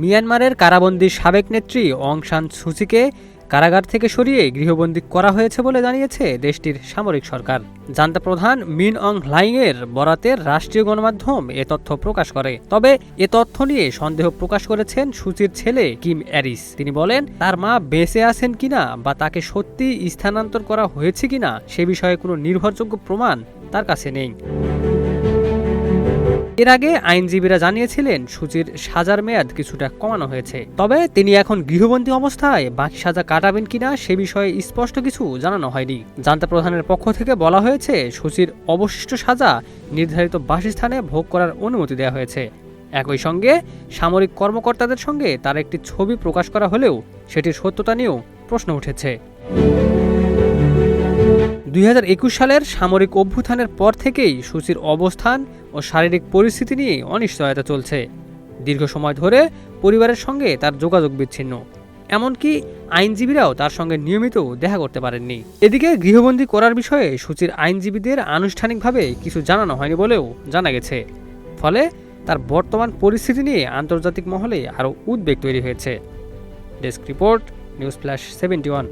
মিয়ানমারের কারাবন্দী সাবেক নেত্রী অং সান সুচিকে কারাগার থেকে সরিয়ে গৃহবন্দী করা হয়েছে বলে জানিয়েছে দেশটির সামরিক সরকার। জান্তা প্রধান মিন অং হ্লাইংয়ের বরাতে রাষ্ট্রীয় গণমাধ্যম এ তথ্য প্রকাশ করে। তবে এ তথ্য নিয়ে সন্দেহ প্রকাশ করেছেন সুচির ছেলে কিম অ্যারিস। তিনি বলেন, তার মা বেঁচে আছেন কিনা বা তাকে সত্যি স্থানান্তর করা হয়েছে কিনা সে বিষয়ে কোনো নির্ভরযোগ্য প্রমাণ তার কাছে নেই। এর আগে আইনজীবীরা জানিয়েছিলেন সুচির সাজার মেয়াদ কিছুটা কমানো হয়েছে। তবে তিনি এখন গৃহবন্দী অবস্থায় বাকি সাজা কাটাবেন কিনা সে বিষয়ে স্পষ্ট কিছু জানানো হয়নি। জান্তা প্রধানের পক্ষ থেকে বলা হয়েছে, সুচির অবশিষ্ট সাজা নির্ধারিত বাসস্থানে ভোগ করার অনুমতি দেওয়া হয়েছে। একই সঙ্গে সামরিক কর্মকর্তাদের সঙ্গে তার একটি ছবি প্রকাশ করা হলেও সেটির সত্যতা নিয়েও প্রশ্ন উঠেছে। 2021 সালের সামরিক অভ্যুত্থানের পর থেকেই সুচির অবস্থান ও শারীরিক পরিস্থিতি নিয়ে অনিশ্চয়তা চলছে। দীর্ঘ সময় ধরে পরিবারের সঙ্গে তার যোগাযোগ বিচ্ছিন্ন, এমনকি আইনজীবীরাও তার সঙ্গে নিয়মিত দেখা করতে পারেননি। এদিকে গৃহবন্দী করার বিষয়ে সুচির আইনজীবীদের আনুষ্ঠানিকভাবে কিছু জানানো হয়নি বলেও জানা গেছে। ফলে তার বর্তমান পরিস্থিতি নিয়ে আন্তর্জাতিক মহলে আরও উদ্বেগ তৈরি হয়েছে। Desk report, news flash 71।